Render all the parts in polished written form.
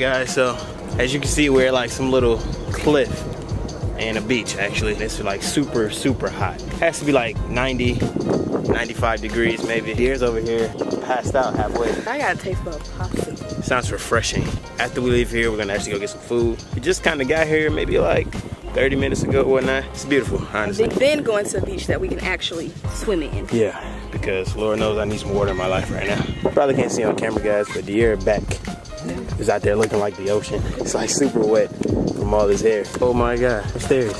guys, so as you can see, we're at like some little cliff and a beach. Actually, it's like super hot. It has to be like 90, 95 degrees maybe. Deer's over here passed out halfway. I got a taste bud possum. Sounds refreshing. After we leave here, we're gonna actually go get some food. We just kind of got here maybe like 30 minutes ago or whatnot. It's beautiful, honestly. Then going to a beach that we can actually swim in. Yeah, because Lord knows I need some water in my life right now. Probably can't see on camera, guys, but the air back is out there looking like the ocean. It's like super wet from all this air. Oh my God, upstairs.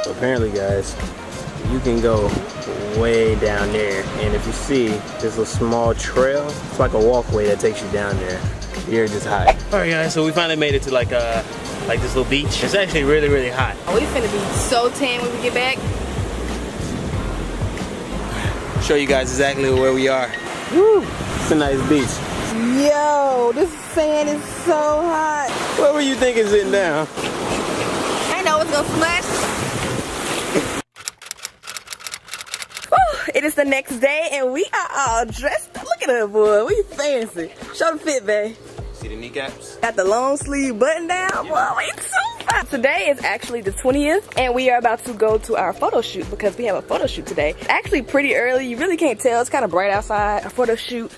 So apparently, guys, you can go way down there, and if you see there's a small trail, it's like a walkway that takes you down there. The air is just hot. All right, guys, so we finally made it to like this little beach. It's actually really hot. We finna be so tan when we get back. Show you guys exactly where we are. Woo! It's a nice beach. Yo, this sand is so hot. What were you thinking sitting down? I know it's gonna splash. It is the next day and we are all dressed up. Look at her, boy. We fancy. Show the fit, babe. See the kneecaps? Got the long sleeve button down. Boy, we so fun. Today is actually the 20th and we are about to go to our photo shoot because we have a photo shoot today. Actually pretty early. You really can't tell. It's kind of bright outside. Our photo shoot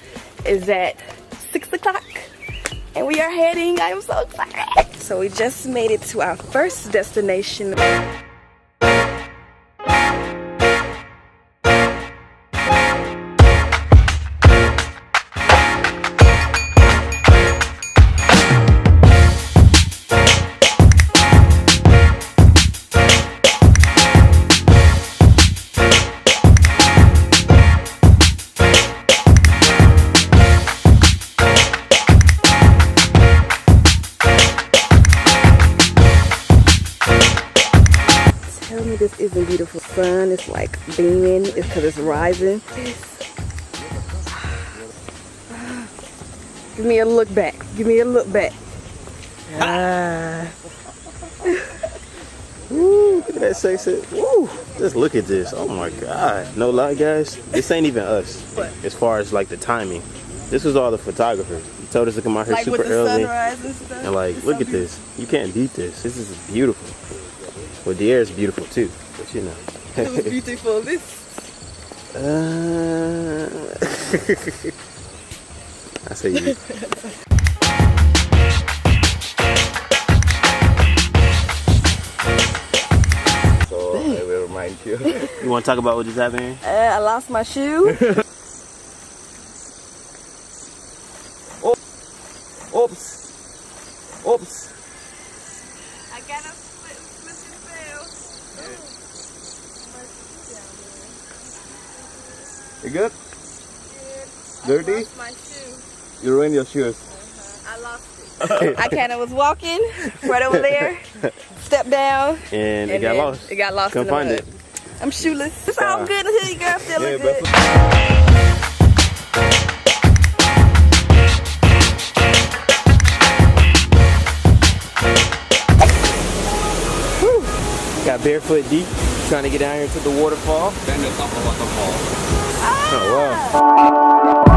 is at 6 o'clock and we are heading. I am so excited. So we just made it to our first destination. This isn't beautiful. Sun is like beaming. It's because it's rising. Give me a look back. Give me a look back. Woo, look at that sexy. Woo, just look at this. Oh my God. No lie, guys. This ain't even us. What? As far as like the timing. This was all the photographers. He told us to come out here like super with the early. Sunrise and stuff. And like, look at this. You can't beat this. This is beautiful. Well, the air is beautiful too, but you know. It was beautiful. This. I say you. So I will remind you. You want to talk about what just happened? I lost my shoe. Oops. Oops. I got a slip and fail. You good? Good. Dirty? I lost my shoe. You ruined your shoes. I lost it. I kind of was walking right over there, stepped down, And it got then lost. It got lost. Couldn't in the find mud. it. I'm shoeless. It's all good until you girl still look good. Got barefoot deep, trying to get down here to the waterfall. Then the top of waterfall. Oh wow.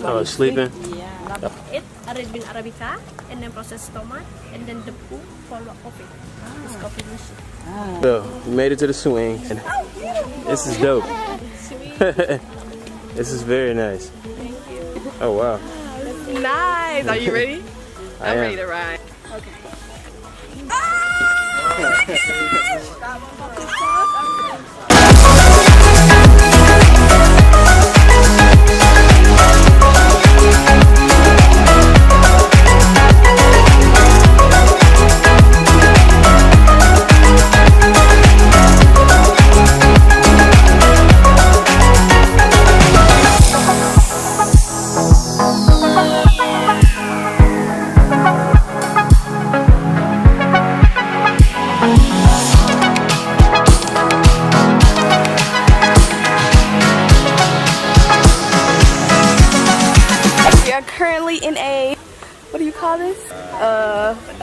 Oh, sleeping? Yeah. It red bean arabica, and then processed tomat, and then the poo for coffee. It's coffee machine. So, we made it to the swing. And this is dope. This is very nice. Thank you. Oh wow. Nice. Are you ready? I I'm am. ready to ride. Okay. Oh my gosh.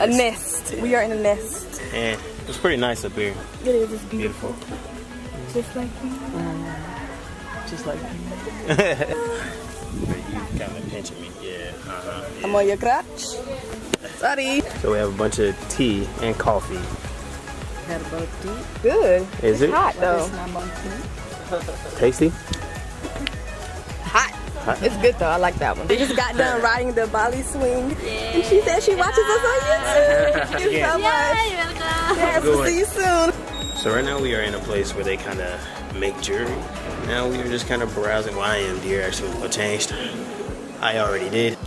A nest. We are in a nest. And it's pretty nice up here. It is. It's beautiful. Just like me. Just like me. You kind of pinching me. Yeah. I'm on your crotch. Sorry. So we have a bunch of tea and coffee. Had about tea. Good. Is it? Hot though. It's not about tea. Tasty? Hot. It's good though. I like that one. We just got done riding the BALI swing, and she said she watches us on YouTube. Thank you so much. Yes, we'll see you soon. So right now we are in a place where they kind of make jewelry. Now we are just kind of browsing. Well, I am. Dear actually changed. I already did.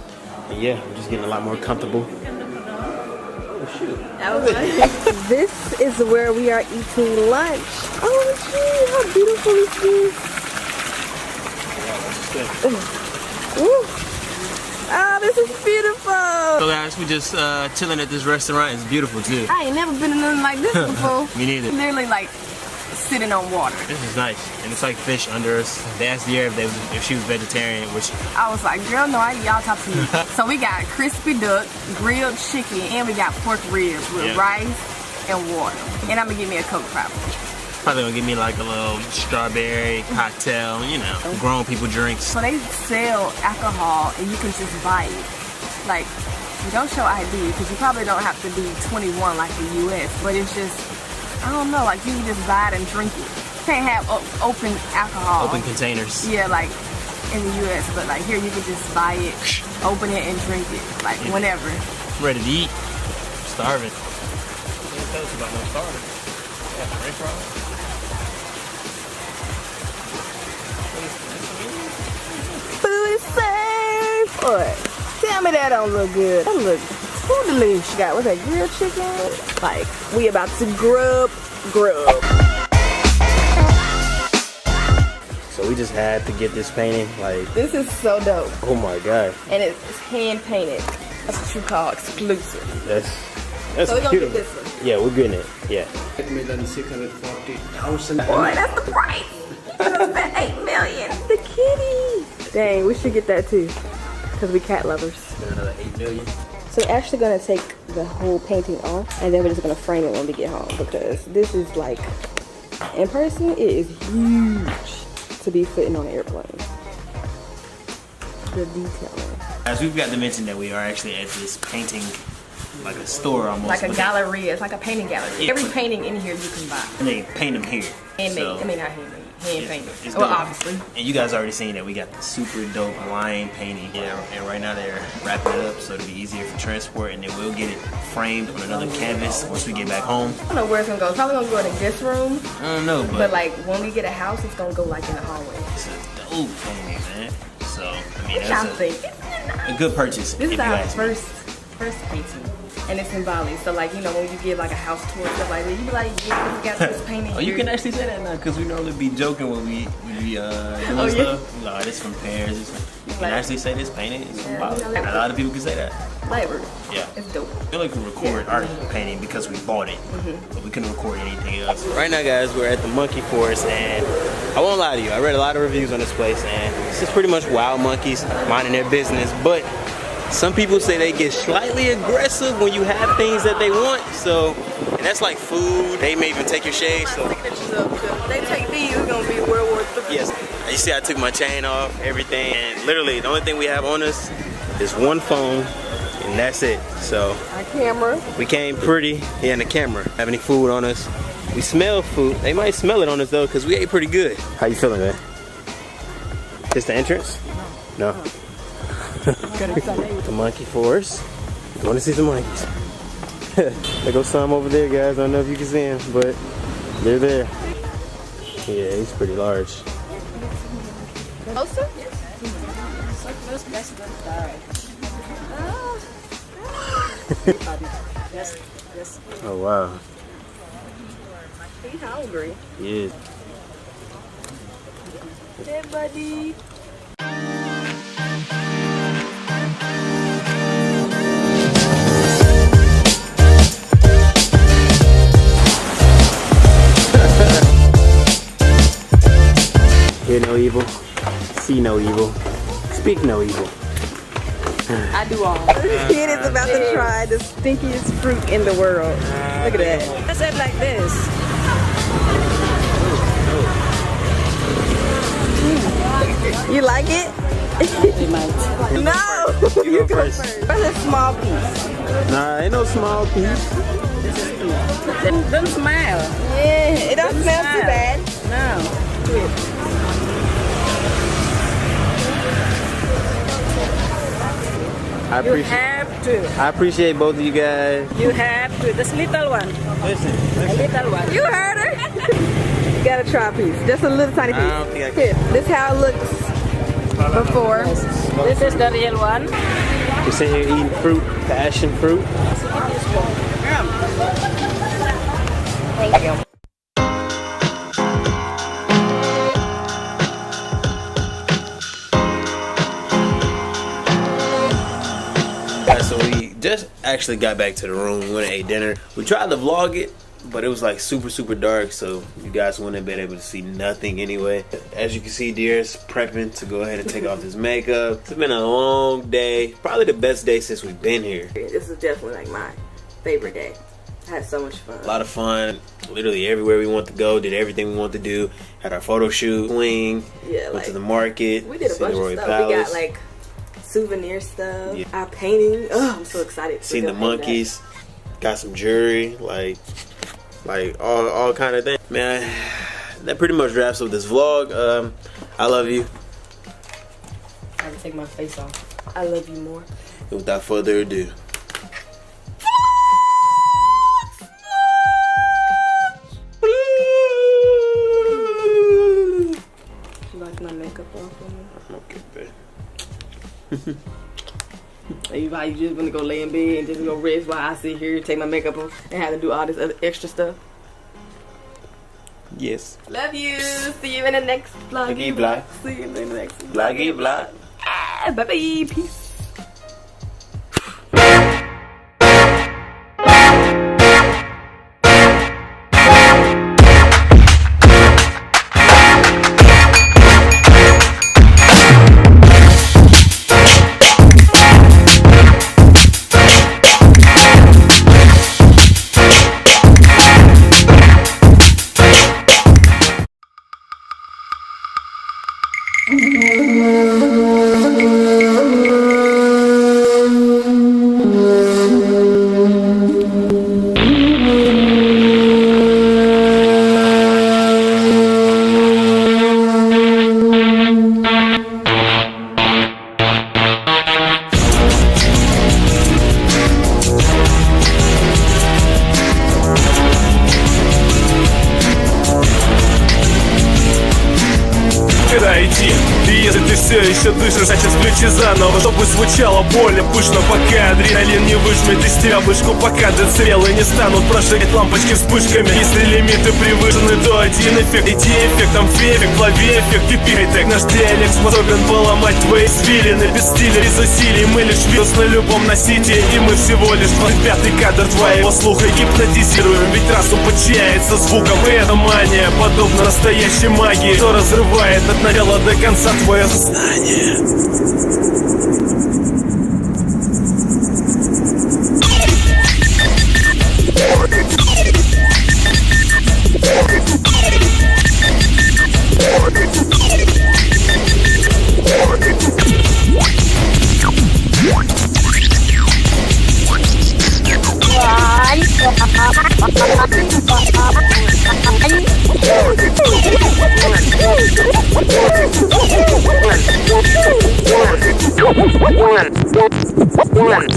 And yeah, I'm just getting a lot more comfortable. Oh shoot. That was nice. This is where we are eating lunch. Oh gee, how beautiful is this? Ooh. Oh, this is beautiful. So guys, we just chilling at this restaurant. It's beautiful too. I ain't never been in nothing like this before. Me neither. Literally like sitting on water. This is nice, and it's like fish under us. They asked the if she was vegetarian, which I was like, girl, no, I eat all types of meat. So we got crispy duck, grilled chicken, and we got pork ribs with rice and water. And I'm gonna give me a Coke probably. probably gonna give me like a little strawberry cocktail, you know, grown people drinks. So they sell alcohol and you can just buy it. Like, you don't show ID because you probably don't have to be 21 like the US, but it's just, I don't know, like you can just buy it and drink it. You can't have open alcohol. Open containers. Yeah, like in the US, but like here you can just buy it, open it and drink it, like whenever. I'm ready to eat. I'm starving. Can't tell us about no starving. Yeah, French fries. Food is served. What? Tell me that don't look good. That look too delicious. Got what's that, grilled chicken? Like we about to grub. So we just had to get this painting. Like, This is so dope. oh my god, And it's hand painted. That's what you call exclusive. that's So we're gonna beautiful. get this one. Yeah, we're getting it. Yeah. $8,640,000. Boy, that's the price. That's that $8 million. The kitty. Dang, we should get that too. Because we cat lovers. Another $8 million. So we're actually gonna take the whole painting off and then we're just gonna frame it when we get home because this is like, in person, it is huge to be fitting on an airplane. The detailing. As we've got to mention that we are actually at this painting, like a store almost. Like a but gallery, it's like a painting gallery. Yeah. Every painting in here you can buy. And they paint them here. Handmade, So, I mean not handmade, hand painted. it's Well, dope. obviously. And you guys already seen that we got the super dope line painting. Yeah, and right now they're wrapping it up so it'll be easier for transport, and then we'll get it framed on another canvas once we get back home. I don't know where it's gonna go. It's probably gonna go in a guest room. I don't know, But like when we get a house, it's gonna go like in the hallway. it's a dope painting, man. So, I mean, What y'all that's think? a good purchase. This if is you our ask me. first painting, and it's in Bali. So like you know when you give like a house tour and stuff like that, you be like, yeah, we got this painting. Oh, you here. can actually say that now because we normally be joking when we doing yeah? stuff. Like, this from Paris. You can actually say this painting is from Bali. you know, A lot of people can say that. Flavor. Yeah. It's dope. I feel like we record art painting because we bought it, but we couldn't record anything else. Right now, guys, we're at the monkey forest, and I won't lie to you, I read a lot of reviews on this place, and it's just pretty much wild monkeys minding their business, but some people say they get slightly aggressive when you have things that they want, so, and that's like food, they may even take your shade, so. They take these, it's gonna be World War III. Yes, you see I took my chain off, everything, and literally the only thing we have on us is one phone, and that's it. So Our camera. we came pretty, yeah, and the camera. Have any food on us? We smell food. They might smell it on us though, cause we ate pretty good. How you feeling, man? This the entrance? No. The monkey forest. You want to see some monkeys? There goes some over there, guys. I don't know if you can see them, but they're there. Yeah, he's pretty large. Closer? Oh wow. He's hungry. He is. Hey, buddy. Hear no evil, see no evil, speak no evil. I do all. Kid is about to try the stinkiest fruit in the world. Look at that. I said like this. You like it? They might. No! You go first. What's a small piece? Nah, ain't no small piece. Don't smile. Yeah, it don't smell too bad. No. You have to. I appreciate both of you guys. You have to. This little one. Listen. A little one. You heard her. You gotta try a piece. Just a little tiny piece. I don't think I Here, this is how it looks before. This is the real one. We're sitting here eating fruit, passion fruit. Thank you. So we just actually got back to the room. We went and ate dinner. We tried to vlog it, but it was like super dark, so you guys wouldn't have been able to see nothing anyway. As you can see, Dear's prepping to go ahead and take off his makeup. It's been a long day, probably the best day since we've been here. This is definitely like my favorite day. I had so much fun. A lot of fun, literally everywhere we want to go, did everything we want to do. Had our photo shoot, swing, Yeah, went to the market, we did a bunch of stuff. We got like souvenir stuff, our painting. Oh, I'm so excited. Seen the monkeys, got some jewelry, like all kind of things. Man, that pretty much wraps up this vlog. I love you. I have to take my face off. I love you more. And without further ado, You like my makeup off on me? okay, babe. You just gonna go lay in bed and just go rest while I sit here, take my makeup off, and have to do all this other extra stuff? Yes. Love you. See you in the next vlog. Vloggy vlog. See you in the next Vloggy vlog. Bye bye. Peace. все еще дышишь, значит включи заново, чтобы звучало более пышно. Пока адреналин не выжмет из тебя вышку, пока децибелы не станут прожигать лампочки вспышками. Если лимиты превышены, то один эффект, иди эффектом фейфик, лови эффект, пипи так. Наш диалект способен поломать твои извилины. Без стиля, без усилий, мы лишь вирус на любом носителе. И мы всего лишь 25-й кадр твоего слуха гипнотизируем, ведь разум подчиняется звукам. И эта мания подобна настоящей магии, что разрывает от начала до конца твое сознание. One.